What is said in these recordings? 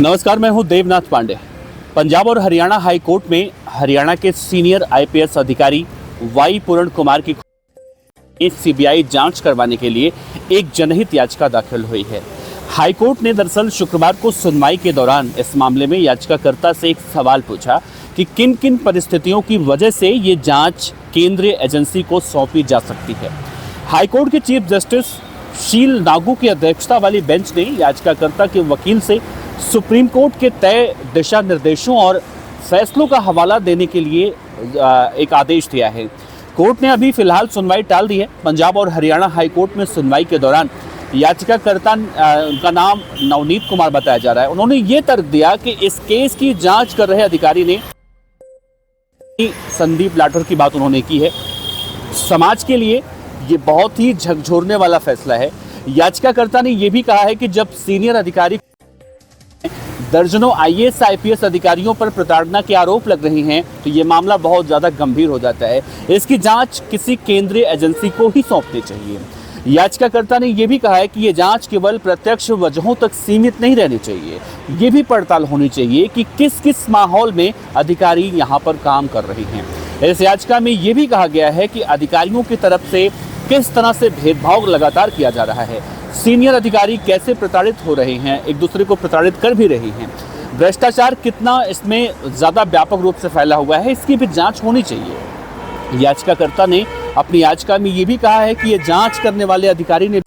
नमस्कार, मैं हूं देवनाथ पांडे। पंजाब और हरियाणा हाई कोर्ट में हरियाणा के सीनियर आईपीएस अधिकारी वाई पूरण कुमार की सीबीआई जांच करवाने के लिए एक जनहित याचिका दाखिल हुई है। हाई कोर्ट ने दरअसल शुक्रवार को सुनवाई के दौरान इस मामले में याचिकाकर्ता से एक सवाल पूछा कि किन किन परिस्थितियों की वजह से ये जांच केंद्रीय एजेंसी को सौंपी जा सकती है। हाई कोर्ट के चीफ जस्टिस शील नागू की अध्यक्षता वाली बेंच ने याचिकाकर्ता के वकील से सुप्रीम कोर्ट के तय दिशा निर्देशों और फैसलों का हवाला देने के लिए एक आदेश दिया है। कोर्ट ने अभी फिलहाल सुनवाई टाल दी है। पंजाब और हरियाणा हाई कोर्ट में सुनवाई के दौरान याचिकाकर्ता उनका नाम नवनीत कुमार बताया जा रहा है। उन्होंने ये तर्क दिया कि इस केस की जांच कर रहे अधिकारी ने संदीप लाठर की बात उन्होंने की है। समाज के लिए ये बहुत ही झकझोरने वाला फैसला है। याचिकाकर्ता ने यह भी कहा है कि जब सीनियर अधिकारी दर्जनों आईएएस आईपीएस अधिकारियों पर प्रताड़ना के आरोप लग रहे हैं तो ये मामला बहुत ज़्यादा गंभीर हो जाता है। इसकी जांच किसी केंद्रीय एजेंसी को ही सौंपनी चाहिए। याचिकाकर्ता ने यह भी कहा है कि ये जांच केवल प्रत्यक्ष वजहों तक सीमित नहीं रहनी चाहिए। ये भी पड़ताल होनी चाहिए कि किस किस माहौल में अधिकारी यहाँ पर काम कर रहे हैं। इस याचिका में ये भी कहा गया है कि अधिकारियों की तरफ से किस तरह से भेदभाव लगातार किया जा रहा है। सीनियर अधिकारी कैसे प्रताड़ित हो रहे हैं, एक दूसरे को प्रताड़ित कर भी रहे हैं। भ्रष्टाचार कितना इसमें ज़्यादा व्यापक रूप से फैला हुआ है, इसकी भी जांच होनी चाहिए। याचिकाकर्ता ने अपनी याचिका में ये भी कहा है कि ये जांच करने वाले अधिकारी ने,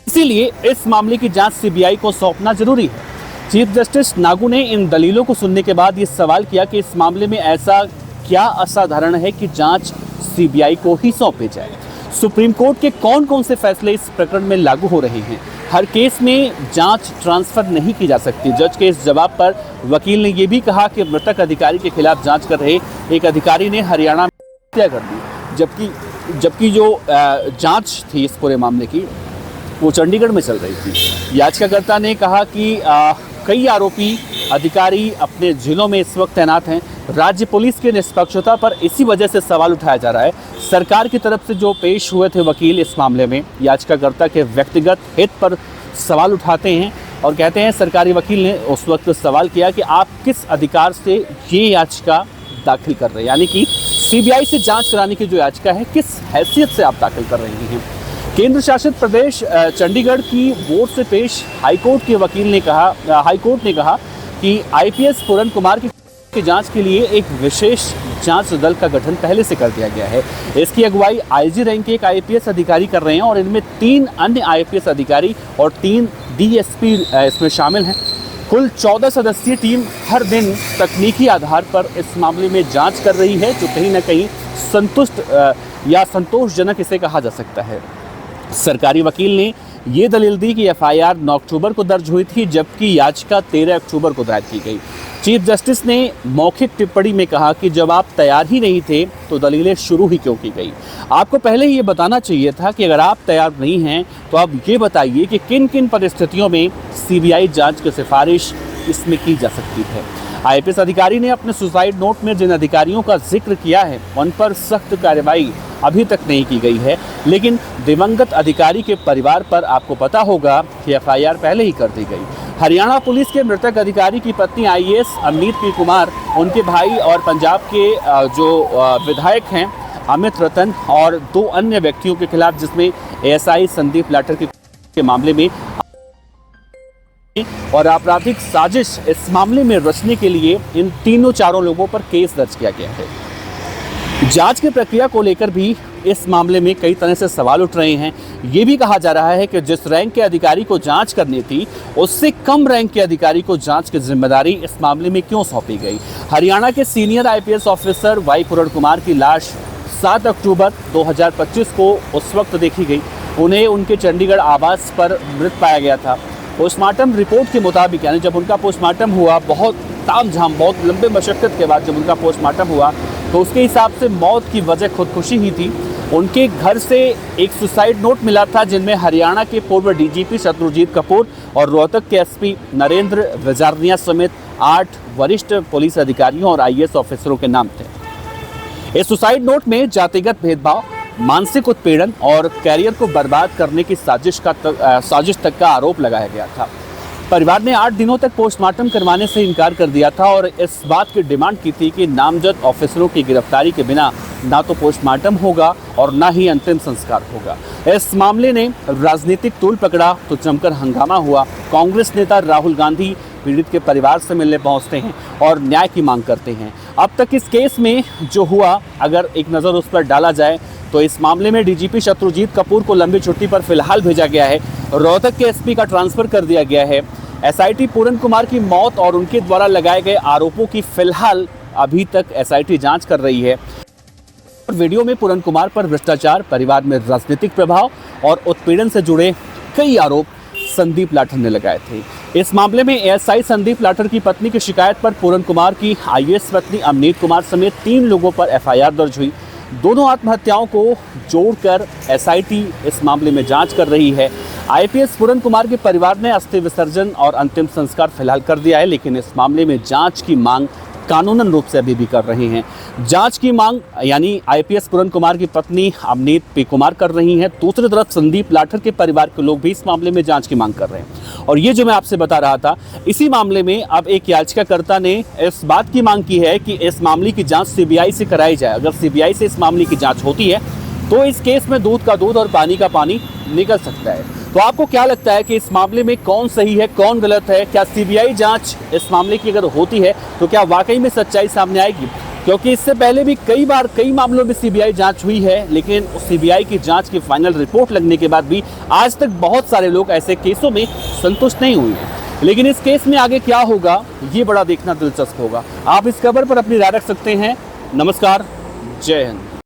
इसीलिए इस मामले की जांच सीबीआई को सौंपना जरूरी है। चीफ जस्टिस नागू ने इन दलीलों को सुनने के बाद ये सवाल किया कि इस मामले में ऐसा क्या असाधारण है कि जांच सीबीआई को ही सौंपी जाए। सुप्रीम कोर्ट के कौन कौन से फैसले इस प्रकरण में लागू हो रहे हैं। हर केस में जांच ट्रांसफर नहीं की जा सकती। जज के इस जवाब पर वकील ने यह भी कहा कि मृतक अधिकारी के खिलाफ जांच कर रहे एक अधिकारी ने हरियाणा में हत्या कर दी, जबकि जो जांच थी इस पूरे मामले की वो चंडीगढ़ में चल रही थी। याचिकाकर्ता ने कहा कि कई आरोपी अधिकारी अपने जिलों में इस वक्त तैनात हैं। राज्य पुलिस की निष्पक्षता पर इसी वजह से सवाल उठाया जा रहा है। सरकार की तरफ से जो पेश हुए थे वकील इस मामले में याचिकाकर्ता के व्यक्तिगत हित पर सवाल उठाते हैं और कहते हैं, सरकारी वकील ने उस वक्त सवाल किया कि आप किस अधिकार से ये याचिका दाखिल कर रहे हैं, यानी कि सीबीआई से जांच कराने की जो याचिका है किस हैसियत से आप दाखिल कर रहे हैं। केंद्र शासित प्रदेश चंडीगढ़ की ओर से पेश हाईकोर्ट के वकील ने कहा, हाईकोर्ट ने कहा कि आईपीएस पूरण कुमार की जांच के लिए एक विशेष जांच दल का गठन पहले से कर दिया गया है। इसकी अगुवाई आईजी रैंक के एक आईपीएस अधिकारी कर रहे हैं और इनमें 3 अन्य आईपीएस अधिकारी और 3 डीएसपी इसमें शामिल हैं। कुल 14 सदस्यीय टीम हर दिन तकनीकी आधार पर इस मामले में जांच कर रही है, जो कहीं ना कहीं संतुष्ट या संतोषजनक इसे कहा जा सकता है। सरकारी वकील ने ये दलील दी कि एफआईआर 9 अक्टूबर को दर्ज हुई थी, जबकि याचिका 13 अक्टूबर को दायर की गई। चीफ जस्टिस ने मौखिक टिप्पणी में कहा कि जब आप तैयार ही नहीं थे तो दलीलें शुरू ही क्यों की गई। आपको पहले ही ये बताना चाहिए था कि अगर आप तैयार नहीं हैं तो आप ये बताइए कि किन किन परिस्थितियों में सीबीआई जांच की सिफारिश इसमें की जा सकती है। आईपीएस अधिकारी ने अपने सुसाइड नोट में जिन अधिकारियों का जिक्र किया है उन पर सख्त कार्रवाई अभी तक नहीं की गई है, लेकिन दिवंगत अधिकारी के परिवार पर आपको पता होगा कि एफआईआर पहले ही कर दी गई। हरियाणा पुलिस के मृतक अधिकारी की पत्नी आईएएस अमनीत पी कुमार, उनके भाई और पंजाब के जो विधायक हैं अमित रतन और 2 अन्य व्यक्तियों के खिलाफ, जिसमें एएसआई संदीप लाठर के मामले में और आपराधिक साजिश इस मामले में रचने के लिए इन चारों लोगों पर केस दर्ज किया गया है। जांच की प्रक्रिया को लेकर भी इस मामले में कई तरह से सवाल उठ रहे हैं। ये भी कहा जा रहा है कि जिस रैंक के अधिकारी को जांच करनी थी उससे कम रैंक के अधिकारी को जांच की जिम्मेदारी इस मामले में क्यों सौंपी गई। हरियाणा के सीनियर आईपीएस ऑफिसर वाई पूरण कुमार की लाश 7 अक्टूबर 2025 को उस वक्त देखी गई। उन्हें उनके चंडीगढ़ आवास पर मृत पाया गया था। पोस्टमार्टम रिपोर्ट के मुताबिक, यानी जब उनका पोस्टमार्टम हुआ, बहुत तामझाम बहुत लंबे मशक्कत के बाद जब उनका पोस्टमार्टम हुआ तो उसके हिसाब से मौत की वजह खुदकुशी ही थी। उनके घर से एक सुसाइड नोट मिला था जिनमें हरियाणा के पूर्व डीजीपी शत्रुजीत कपूर और रोहतक के एसपी नरेंद्र विजारनिया समेत 8 वरिष्ठ पुलिस अधिकारियों और आईएएस ऑफिसरों के नाम थे। इस सुसाइड नोट में जातिगत भेदभाव, मानसिक उत्पीड़न और कैरियर को बर्बाद करने की साजिश तक का आरोप लगाया गया था। परिवार ने 8 दिनों तक पोस्टमार्टम करवाने से इनकार कर दिया था और इस बात की डिमांड की थी कि नामजद ऑफिसरों की गिरफ्तारी के बिना ना तो पोस्टमार्टम होगा और ना ही अंतिम संस्कार होगा। इस मामले ने राजनीतिक तूल पकड़ा तो जमकर हंगामा हुआ। कांग्रेस नेता राहुल गांधी पीड़ित के परिवार से मिलने पहुंचते हैं और न्याय की मांग करते हैं। अब तक इस केस में जो हुआ, अगर एक नज़र उस पर डाला जाए तो इस मामले में डीजीपी शत्रुजीत कपूर को लंबी छुट्टी पर फिलहाल भेजा गया है। रोहतक के एसपी का ट्रांसफर कर दिया गया है। एसआईटी पूरन कुमार की मौत और उनके द्वारा लगाए गए आरोपों की फिलहाल अभी तक एसआईटी जांच कर रही है। वीडियो में पूरन कुमार पर भ्रष्टाचार, परिवार में राजनीतिक प्रभाव और उत्पीड़न से जुड़े कई आरोप संदीप लाठर ने लगाए थे। इस मामले में एएसआई संदीप लाठर की पत्नी की शिकायत पर पूरन कुमार की आईएएस पत्नी अमनीत कुमार समेत 3 लोगों पर एफआईआर दर्ज हुई। दोनों आत्महत्याओं को जोड़कर एसआईटी इस मामले में जांच कर रही है। आईपीएस पूरन कुमार के परिवार ने अस्थि विसर्जन और अंतिम संस्कार फिलहाल कर दिया है, लेकिन इस मामले में जांच की मांग कानूनन रूप से अभी भी कर रहे हैं। जांच की मांग यानी आईपीएस पूरन कुमार की पत्नी अमनीत पी कुमार कर रही हैं। दूसरी तरफ संदीप लाठर के परिवार के लोग भी इस मामले में जांच की मांग कर रहे हैं। और ये जो मैं आपसे बता रहा था, इसी मामले में अब एक याचिकाकर्ता ने इस बात की मांग की है कि इस मामले की जांच सीबीआई से कराई जाए। अगर सीबीआई से इस मामले की जांच होती है तो इस केस में दूध का दूध और पानी का पानी निकल सकता है। तो आपको क्या लगता है कि इस मामले में कौन सही है, कौन गलत है? क्या सीबीआई जांच इस मामले की अगर होती है तो क्या वाकई में सच्चाई सामने आएगी? क्योंकि इससे पहले भी कई बार कई मामलों में सीबीआई जांच हुई है, लेकिन उस सीबीआई की जांच की फाइनल रिपोर्ट लगने के बाद भी आज तक बहुत सारे लोग ऐसे केसों में संतुष्ट नहीं हुए। लेकिन इस केस में आगे क्या होगा, ये बड़ा देखना दिलचस्प होगा। आप इस खबर पर अपनी राय रख सकते हैं। नमस्कार, जय हिंद।